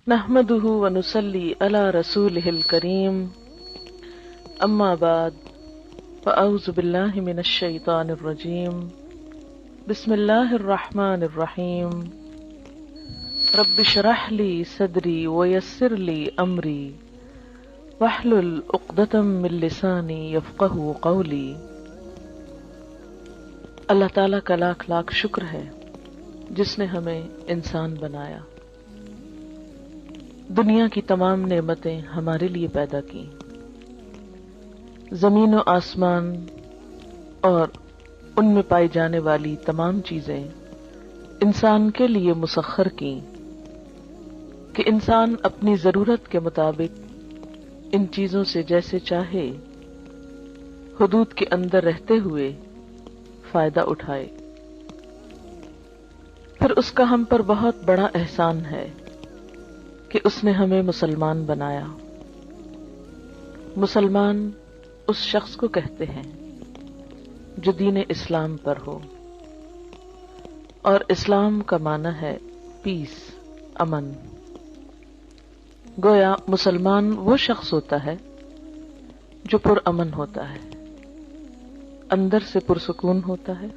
نحمده ونصلي على رسوله الكريم اما بعد فاعوذ بالله من الشيطان الرجيم بسم الله الرحمن الرحيم رب اشرح لي صدري ويسر لي امري واحلل عقدة من لساني يفقهوا قولي۔ اللہ تعالیٰ کا لاکھ لاکھ شکر ہے جس نے ہمیں انسان بنایا، دنیا کی تمام نعمتیں ہمارے لیے پیدا کی، زمین و آسمان اور ان میں پائی جانے والی تمام چیزیں انسان کے لیے مسخر کی کہ انسان اپنی ضرورت کے مطابق ان چیزوں سے جیسے چاہے حدود کے اندر رہتے ہوئے فائدہ اٹھائے۔ پھر اس کا ہم پر بہت بڑا احسان ہے کہ اس نے ہمیں مسلمان بنایا۔ مسلمان اس شخص کو کہتے ہیں جو دین اسلام پر ہو، اور اسلام کا معنی ہے پیس، امن۔ گویا مسلمان وہ شخص ہوتا ہے جو پرامن ہوتا ہے، اندر سے پرسکون ہوتا ہے،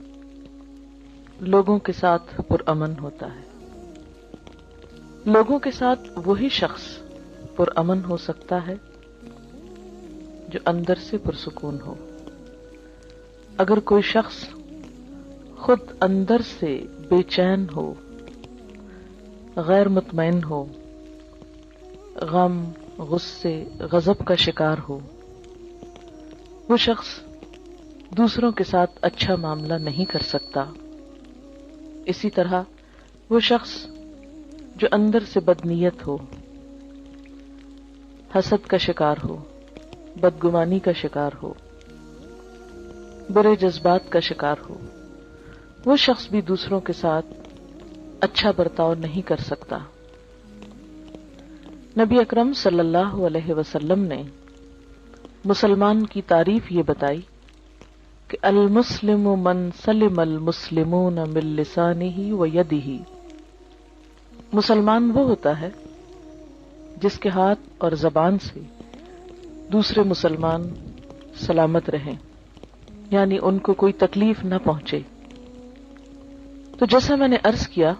لوگوں کے ساتھ پرامن ہوتا ہے۔ لوگوں کے ساتھ وہی شخص پرامن ہو سکتا ہے جو اندر سے پرسکون ہو۔ اگر کوئی شخص خود اندر سے بے چین ہو، غیر مطمئن ہو، غم، غصے، غضب کا شکار ہو، وہ شخص دوسروں کے ساتھ اچھا معاملہ نہیں کر سکتا۔ اسی طرح وہ شخص جو اندر سے بدنیت ہو، حسد کا شکار ہو، بدگمانی کا شکار ہو، برے جذبات کا شکار ہو، وہ شخص بھی دوسروں کے ساتھ اچھا برتاؤ نہیں کر سکتا۔ نبی اکرم صلی اللہ علیہ وسلم نے مسلمان کی تعریف یہ بتائی کہ المسلم من سلم المسلمون من لسانہ و یدہ۔ مسلمان وہ ہوتا ہے جس کے ہاتھ اور زبان سے دوسرے مسلمان سلامت رہیں، یعنی ان کو کوئی تکلیف نہ پہنچے۔ تو جیسا میں نے عرض کیا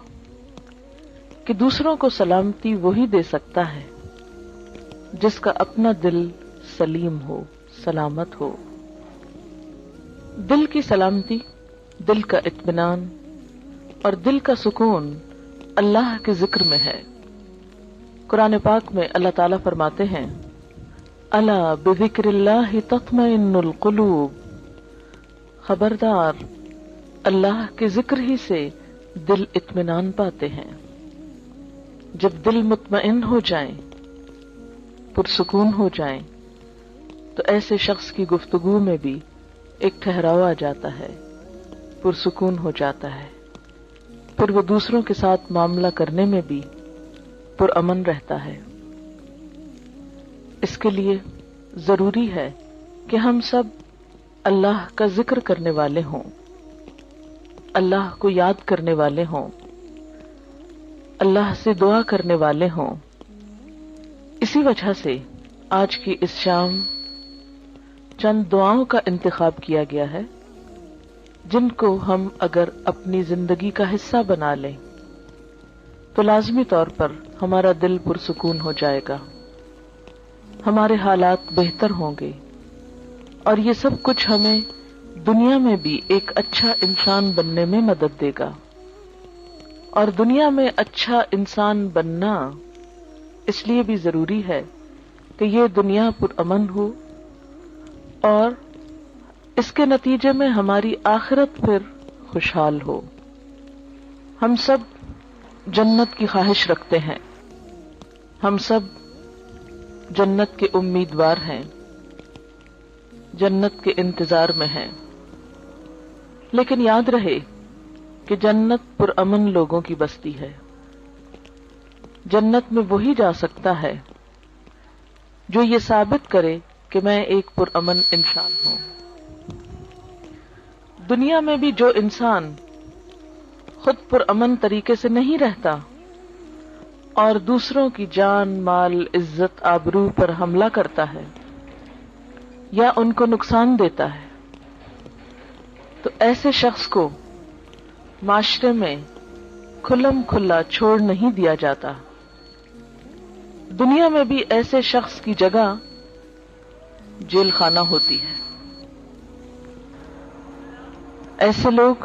کہ دوسروں کو سلامتی وہی دے سکتا ہے جس کا اپنا دل سلیم ہو، سلامت ہو۔ دل کی سلامتی، دل کا اطمینان اور دل کا سکون اللہ کے ذکر میں ہے۔ قرآن پاک میں اللہ تعالیٰ فرماتے ہیں الا بذکر اللہ تطمئن القلوب، خبردار اللہ کے ذکر ہی سے دل اطمینان پاتے ہیں۔ جب دل مطمئن ہو جائیں، پرسکون ہو جائیں، تو ایسے شخص کی گفتگو میں بھی ایک ٹھہراؤ آ جاتا ہے، پرسکون ہو جاتا ہے، پھر وہ دوسروں کے ساتھ معاملہ کرنے میں بھی پرامن رہتا ہے۔ اس کے لیے ضروری ہے کہ ہم سب اللہ کا ذکر کرنے والے ہوں، اللہ کو یاد کرنے والے ہوں، اللہ سے دعا کرنے والے ہوں۔ اسی وجہ سے آج کی اس شام چند دعاؤں کا انتخاب کیا گیا ہے جن کو ہم اگر اپنی زندگی کا حصہ بنا لیں تو لازمی طور پر ہمارا دل پرسکون ہو جائے گا، ہمارے حالات بہتر ہوں گے، اور یہ سب کچھ ہمیں دنیا میں بھی ایک اچھا انسان بننے میں مدد دے گا۔ اور دنیا میں اچھا انسان بننا اس لیے بھی ضروری ہے کہ یہ دنیا پرامن ہو، اور اس کے نتیجے میں ہماری آخرت پھر خوشحال ہو۔ ہم سب جنت کی خواہش رکھتے ہیں، ہم سب جنت کے امیدوار ہیں، جنت کے انتظار میں ہیں، لیکن یاد رہے کہ جنت پرامن لوگوں کی بستی ہے۔ جنت میں وہی جا سکتا ہے جو یہ ثابت کرے کہ میں ایک پرامن انسان ہوں۔ دنیا میں بھی جو انسان خود پرامن طریقے سے نہیں رہتا اور دوسروں کی جان، مال، عزت، آبرو پر حملہ کرتا ہے یا ان کو نقصان دیتا ہے تو ایسے شخص کو معاشرے میں کھلم کھلا چھوڑ نہیں دیا جاتا. دنیا میں بھی ایسے شخص کی جگہ جیل خانہ ہوتی ہے. ایسے لوگ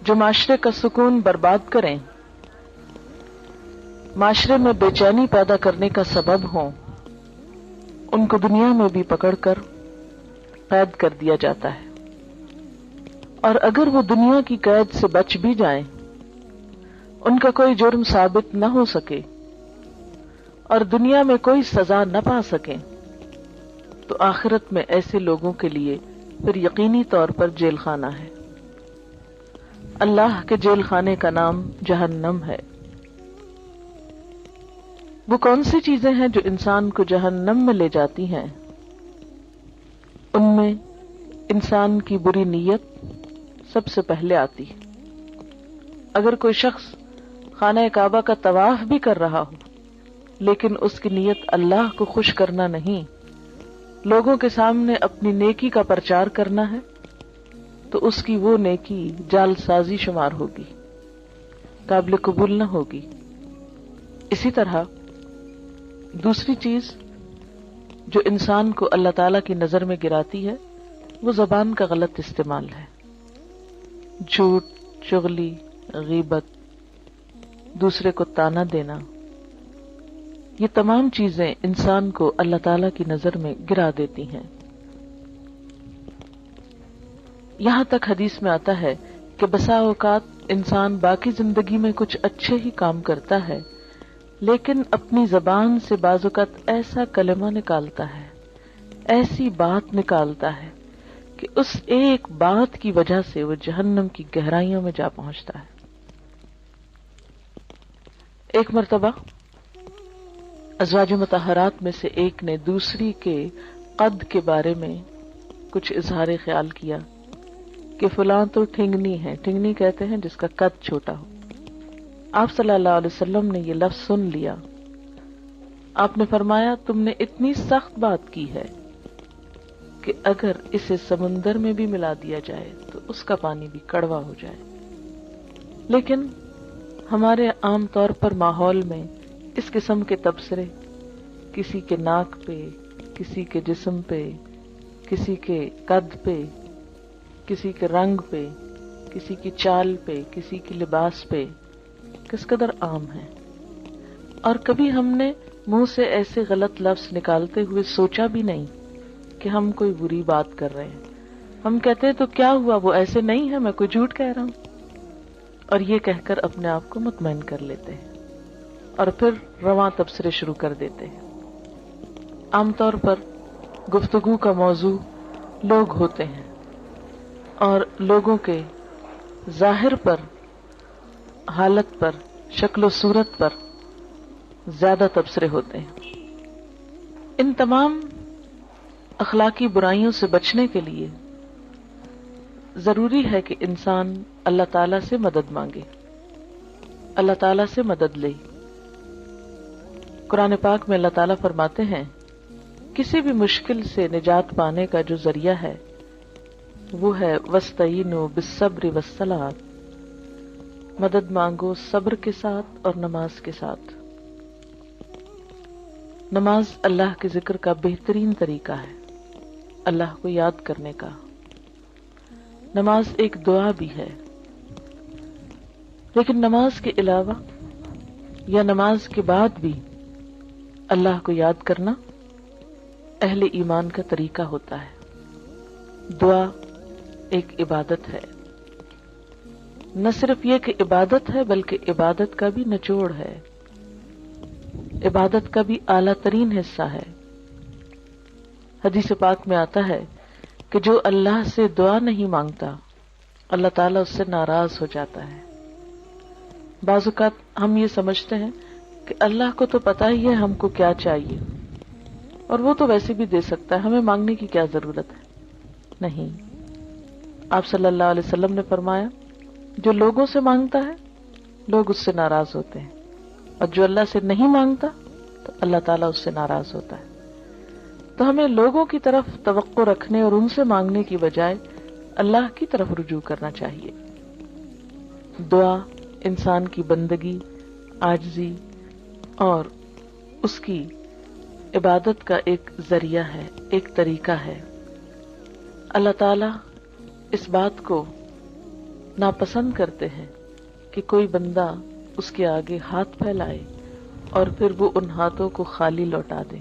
جو معاشرے کا سکون برباد کریں، معاشرے میں بے چینی پیدا کرنے کا سبب ہوں، ان کو دنیا میں بھی پکڑ کر قید کر دیا جاتا ہے. اور اگر وہ دنیا کی قید سے بچ بھی جائیں، ان کا کوئی جرم ثابت نہ ہو سکے اور دنیا میں کوئی سزا نہ پا سکیں، تو آخرت میں ایسے لوگوں کے لیے پھر یقینی طور پر جیل خانہ ہے. اللہ کے جیل خانے کا نام جہنم ہے. وہ کون سی چیزیں ہیں جو انسان کو جہنم میں لے جاتی ہیں؟ ان میں انسان کی بری نیت سب سے پہلے آتی ہے. اگر کوئی شخص خانہ کعبہ کا طواف بھی کر رہا ہو لیکن اس کی نیت اللہ کو خوش کرنا نہیں، لوگوں کے سامنے اپنی نیکی کا پرچار کرنا ہے، تو اس کی وہ نیکی جعل سازی شمار ہوگی، قابل قبول نہ ہوگی. اسی طرح دوسری چیز جو انسان کو اللہ تعالی کی نظر میں گراتی ہے وہ زبان کا غلط استعمال ہے. جھوٹ، چغلی، غیبت، دوسرے کو طعنہ دینا، یہ تمام چیزیں انسان کو اللہ تعالی کی نظر میں گرا دیتی ہیں. یہاں تک حدیث میں آتا ہے کہ بسا اوقات انسان باقی زندگی میں کچھ اچھے ہی کام کرتا ہے لیکن اپنی زبان سے بعض اوقات ایسا کلمہ نکالتا ہے، ایسی بات نکالتا ہے کہ اس ایک بات کی وجہ سے وہ جہنم کی گہرائیوں میں جا پہنچتا ہے. ایک مرتبہ ازواج مطہرات میں سے ایک نے دوسری کے قد کے بارے میں کچھ اظہار خیال کیا کہ فلاں تو ٹھنگنی ہے. ٹھنگنی کہتے ہیں جس کا قد چھوٹا ہو. آپ صلی اللہ علیہ وسلم نے یہ لفظ سن لیا. آپ نے فرمایا تم نے اتنی سخت بات کی ہے کہ اگر اسے سمندر میں بھی ملا دیا جائے تو اس کا پانی بھی کڑوا ہو جائے. لیکن ہمارے عام طور پر ماحول میں اس قسم کے تبصرے کسی کے ناک پہ، کسی کے جسم پہ، کسی کے قد پہ، کسی کے رنگ پہ، کسی کی چال پہ، کسی کے لباس پہ کس قدر عام ہے. اور کبھی ہم نے منہ سے ایسے غلط لفظ نکالتے ہوئے سوچا بھی نہیں کہ ہم کوئی بری بات کر رہے ہیں. ہم کہتے ہیں تو کیا ہوا، وہ ایسے نہیں ہے، میں کوئی جھوٹ کہہ رہا ہوں، اور یہ کہہ کر اپنے آپ کو مطمئن کر لیتے ہیں اور پھر رواں تبصرے شروع کر دیتے ہیں. عام طور پر گفتگو کا موضوع لوگ ہوتے ہیں اور لوگوں کے ظاہر پر، حالت پر، شکل و صورت پر زیادہ تبصرے ہوتے ہیں. ان تمام اخلاقی برائیوں سے بچنے کے لیے ضروری ہے کہ انسان اللہ تعالی سے مدد مانگے، اللہ تعالی سے مدد لے. قرآن پاک میں اللہ تعالیٰ فرماتے ہیں کسی بھی مشکل سے نجات پانے کا جو ذریعہ ہے وہ ہے وَاسْتَعِینُوا بِالصَّبْرِ وَالصَّلَاةِ، مدد مانگو صبر کے ساتھ اور نماز کے ساتھ. نماز اللہ کے ذکر کا بہترین طریقہ ہے، اللہ کو یاد کرنے کا. نماز ایک دعا بھی ہے، لیکن نماز کے علاوہ یا نماز کے بعد بھی اللہ کو یاد کرنا اہل ایمان کا طریقہ ہوتا ہے. دعا ایک عبادت ہے، نہ صرف یہ کہ عبادت ہے بلکہ عبادت کا بھی نچوڑ ہے، عبادت کا بھی اعلیٰ ترین حصہ ہے. حدیث پاک میں آتا ہے کہ جو اللہ سے دعا نہیں مانگتا اللہ تعالیٰ اس سے ناراض ہو جاتا ہے. بعض اوقات ہم یہ سمجھتے ہیں کہ اللہ کو تو پتہ ہی ہے ہم کو کیا چاہیے اور وہ تو ویسے بھی دے سکتا ہے، ہمیں مانگنے کی کیا ضرورت ہے. نہیں، آپ صلی اللہ علیہ وسلم نے فرمایا جو لوگوں سے مانگتا ہے لوگ اس سے ناراض ہوتے ہیں، اور جو اللہ سے نہیں مانگتا تو اللہ تعالیٰ اس سے ناراض ہوتا ہے. تو ہمیں لوگوں کی طرف توقع رکھنے اور ان سے مانگنے کی بجائے اللہ کی طرف رجوع کرنا چاہیے. دعا انسان کی بندگی، عاجزی اور اس کی عبادت کا ایک ذریعہ ہے، ایک طریقہ ہے. اللہ تعالیٰ اس بات کو ناپسند کرتے ہیں کہ کوئی بندہ اس کے آگے ہاتھ پھیلائے اور پھر وہ ان ہاتھوں کو خالی لوٹا دے،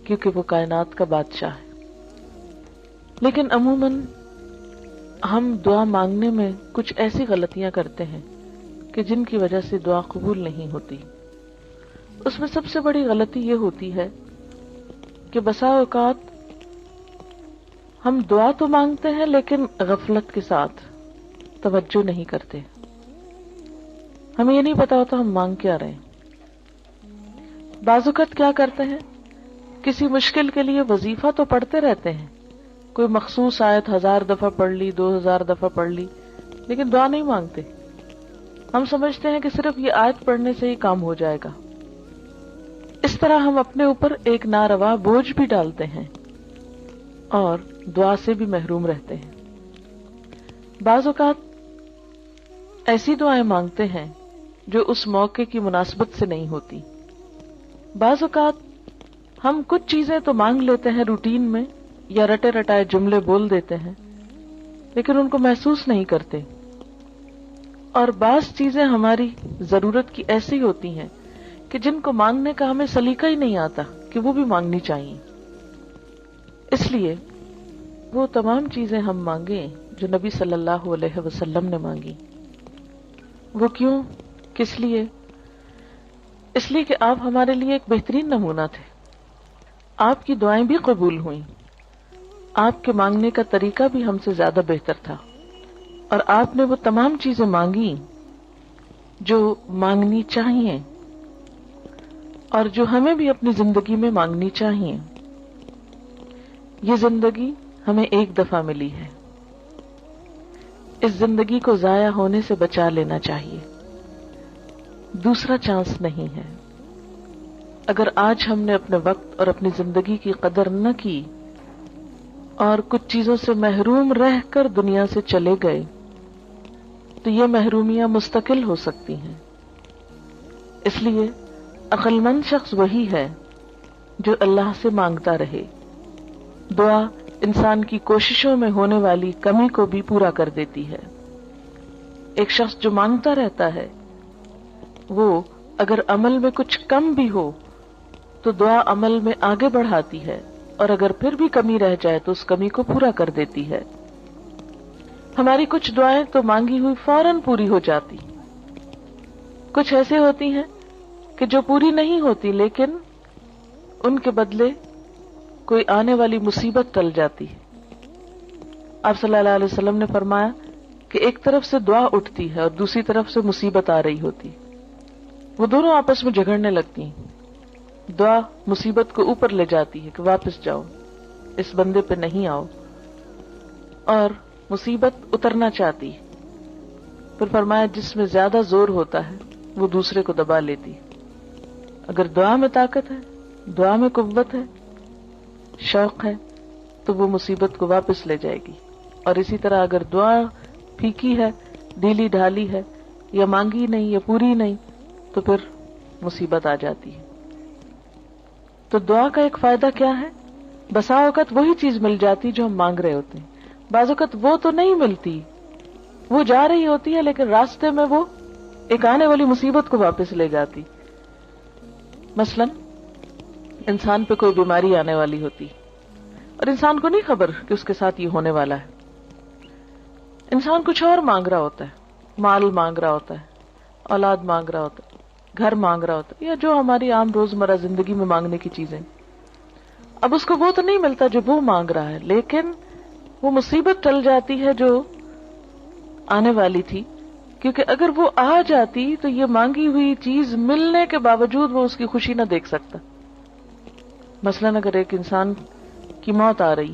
کیونکہ وہ کائنات کا بادشاہ ہے. لیکن عموماً ہم دعا مانگنے میں کچھ ایسی غلطیاں کرتے ہیں کہ جن کی وجہ سے دعا قبول نہیں ہوتی. اس میں سب سے بڑی غلطی یہ ہوتی ہے کہ بسا اوقات ہم دعا تو مانگتے ہیں لیکن غفلت کے ساتھ توجہ نہیں کرتے. ہمیں یہ نہیں پتا ہوتا ہم مانگ کیا رہے ہیں. بعض اوقات کیا کرتے ہیں، کسی مشکل کے لیے وظیفہ تو پڑھتے رہتے ہیں، کوئی مخصوص آیت 1000 دفعہ پڑھ لی، 2000 دفعہ پڑھ لی، لیکن دعا نہیں مانگتے. ہم سمجھتے ہیں کہ صرف یہ آیت پڑھنے سے ہی کام ہو جائے گا. اس طرح ہم اپنے اوپر ایک ناروا بوجھ بھی ڈالتے ہیں اور دعا سے بھی محروم رہتے ہیں. بعض اوقات ایسی دعائیں مانگتے ہیں جو اس موقع کی مناسبت سے نہیں ہوتی. بعض اوقات ہم کچھ چیزیں تو مانگ لیتے ہیں روٹین میں یا رٹے رٹائے جملے بول دیتے ہیں لیکن ان کو محسوس نہیں کرتے. اور بعض چیزیں ہماری ضرورت کی ایسی ہوتی ہیں کہ جن کو مانگنے کا ہمیں سلیقہ ہی نہیں آتا کہ وہ بھی مانگنی چاہیے. اس لیے وہ تمام چیزیں ہم مانگیں جو نبی صلی اللہ علیہ وسلم نے مانگی. وہ کیوں، کس لیے؟ اس لیے کہ آپ ہمارے لیے ایک بہترین نمونہ تھے. آپ کی دعائیں بھی قبول ہوئیں، آپ کے مانگنے کا طریقہ بھی ہم سے زیادہ بہتر تھا، اور آپ نے وہ تمام چیزیں مانگی جو مانگنی چاہیے اور جو ہمیں بھی اپنی زندگی میں مانگنی چاہیے. یہ زندگی ہمیں ایک دفعہ ملی ہے، اس زندگی کو ضائع ہونے سے بچا لینا چاہیے. دوسرا چانس نہیں ہے. اگر آج ہم نے اپنے وقت اور اپنی زندگی کی قدر نہ کی اور کچھ چیزوں سے محروم رہ کر دنیا سے چلے گئے تو یہ محرومیاں مستقل ہو سکتی ہیں. اس لیے عقل مند شخص وہی ہے جو اللہ سے مانگتا رہے. دعا انسان کی کوششوں میں ہونے والی کمی کو بھی پورا کر دیتی ہے. ایک شخص جو مانگتا رہتا ہے وہ اگر عمل میں کچھ کم بھی ہو تو دعا عمل میں آگے بڑھاتی ہے، اور اگر پھر بھی کمی رہ جائے تو اس کمی کو پورا کر دیتی ہے. ہماری کچھ دعائیں تو مانگی ہوئی فوراً پوری ہو جاتی، کچھ ایسے ہوتی ہیں کہ جو پوری نہیں ہوتی لیکن ان کے بدلے کوئی آنے والی مصیبت ٹل جاتی. آپ صلی اللہ علیہ وسلم نے فرمایا کہ ایک طرف سے دعا اٹھتی ہے اور دوسری طرف سے مصیبت آ رہی ہوتی، وہ دونوں آپس میں جھگڑنے لگتی ہیں. دعا مصیبت کو اوپر لے جاتی ہے کہ واپس جاؤ، اس بندے پہ نہیں آؤ، اور مصیبت اترنا چاہتی. پھر فرمایا جس میں زیادہ زور ہوتا ہے وہ دوسرے کو دبا لیتی. اگر دعا میں طاقت ہے، دعا میں قوت ہے، شوق ہے تو وہ مصیبت کو واپس لے جائے گی. اور اسی طرح اگر دعا پھیکی ہے، ڈھیلی ڈھالی ہے، یا مانگی نہیں یا پوری نہیں تو پھر مصیبت آ جاتی ہے. تو دعا کا ایک فائدہ کیا ہے؟ بسا اوقات وہی چیز مل جاتی جو ہم مانگ رہے ہوتے ہیں. بعض اوقات وہ تو نہیں ملتی، وہ جا رہی ہوتی ہے لیکن راستے میں وہ ایک آنے والی مصیبت کو واپس لے جاتی. مثلا انسان پہ کوئی بیماری آنے والی ہوتی اور انسان کو نہیں خبر کہ اس کے ساتھ یہ ہونے والا ہے. انسان کچھ اور مانگ رہا ہوتا ہے، مال مانگ رہا ہوتا ہے، اولاد مانگ رہا ہوتا ہے، گھر مانگ رہا ہوتا ہے، یا جو ہماری عام روزمرہ زندگی میں مانگنے کی چیزیں. اب اس کو وہ تو نہیں ملتا جو وہ مانگ رہا ہے، لیکن وہ مصیبت ٹل جاتی ہے جو آنے والی تھی، کیونکہ اگر وہ آ جاتی تو یہ مانگی ہوئی چیز ملنے کے باوجود وہ اس کی خوشی نہ دیکھ سکتا. مثلاً اگر ایک انسان کی موت آ رہی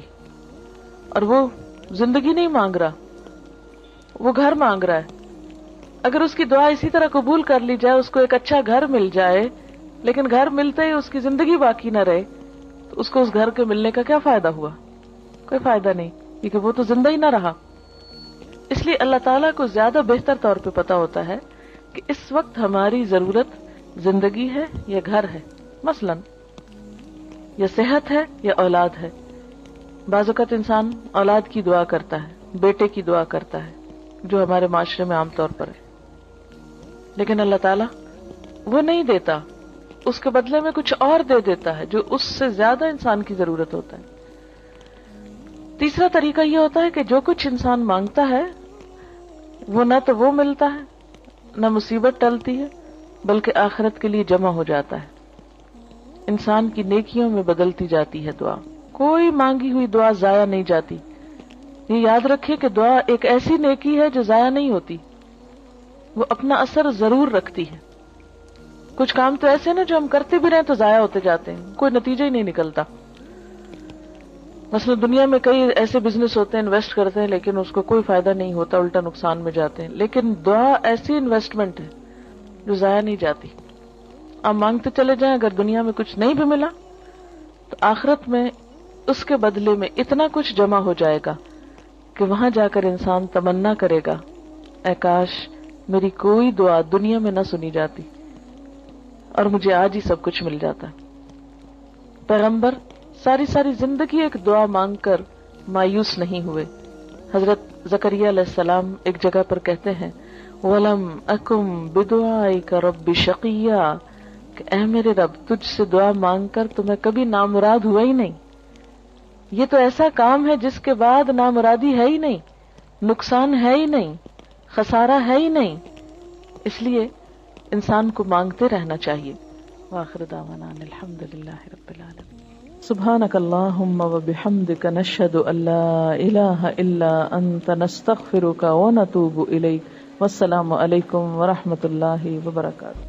اور وہ زندگی نہیں مانگ رہا، وہ گھر مانگ رہا ہے، اگر اس کی دعا اسی طرح قبول کر لی جائے، اس کو ایک اچھا گھر مل جائے، لیکن گھر ملتے ہی اس کی زندگی باقی نہ رہے، تو اس کو اس گھر کے ملنے کا کیا فائدہ ہوا؟ کوئی فائدہ نہیں، کیونکہ وہ تو زندہ ہی نہ رہا۔ اس لیے اللہ تعالیٰ کو زیادہ بہتر طور پہ پتا ہوتا ہے کہ اس وقت ہماری ضرورت زندگی ہے یا گھر ہے، مثلا یا صحت ہے یا اولاد ہے۔ بعض اوقات انسان اولاد کی دعا کرتا ہے، بیٹے کی دعا کرتا ہے، جو ہمارے معاشرے میں عام طور پر ہے، لیکن اللہ تعالیٰ وہ نہیں دیتا، اس کے بدلے میں کچھ اور دے دیتا ہے جو اس سے زیادہ انسان کی ضرورت ہوتا ہے۔ تیسرا طریقہ یہ ہوتا ہے کہ جو کچھ انسان مانگتا ہے وہ نہ تو وہ ملتا ہے، نہ مصیبت ٹلتی ہے، بلکہ آخرت کے لیے جمع ہو جاتا ہے، انسان کی نیکیوں میں بدلتی جاتی ہے دعا۔ کوئی مانگی ہوئی دعا ضائع نہیں جاتی۔ یہ یاد رکھیں کہ دعا ایک ایسی نیکی ہے جو ضائع نہیں ہوتی، وہ اپنا اثر ضرور رکھتی ہے۔ کچھ کام تو ایسے نا جو ہم کرتے بھی رہیں تو ضائع ہوتے جاتے ہیں، کوئی نتیجہ ہی نہیں نکلتا۔ مثلا دنیا میں کئی ایسے بزنس ہوتے ہیں، انویسٹ کرتے ہیں لیکن اس کو کوئی فائدہ نہیں ہوتا، الٹا نقصان میں جاتے ہیں، لیکن دعا ایسی انویسٹمنٹ ہے جو ضائع نہیں جاتی۔ آپ مانگتے چلے جائیں، اگر دنیا میں کچھ نہیں بھی ملا تو آخرت میں اس کے بدلے میں اتنا کچھ جمع ہو جائے گا کہ وہاں جا کر انسان تمنا کرے گا، اے کاش میری کوئی دعا دنیا میں نہ سنی جاتی اور مجھے آج ہی سب کچھ مل جاتا۔ پیغمبر ساری زندگی ایک دعا مانگ کر مایوس نہیں ہوئے۔ حضرت زکریا علیہ السلام ایک جگہ پر کہتے ہیں وَلَمْ أَكُمْ بِدُعَائِكَ رَبِّ شَقِيًّا، کہ اے میرے رب تجھ سے دعا مانگ کر تو میں کبھی نامراد ہوا ہی نہیں۔ یہ تو ایسا کام ہے جس کے بعد نامرادی ہے ہی نہیں، نقصان ہے ہی نہیں، خسارہ ہے ہی نہیں، اس لیے انسان کو مانگتے رہنا چاہیے۔ وآخر دعوانا ان الحمد للہ رب العالمین۔ سبحانک اللہم وبحمدک نشہد ان لا الہ الا انت نستغفرک ونتوب الیک۔ والسلام علیکم ورحمۃ اللہ وبرکاتہ۔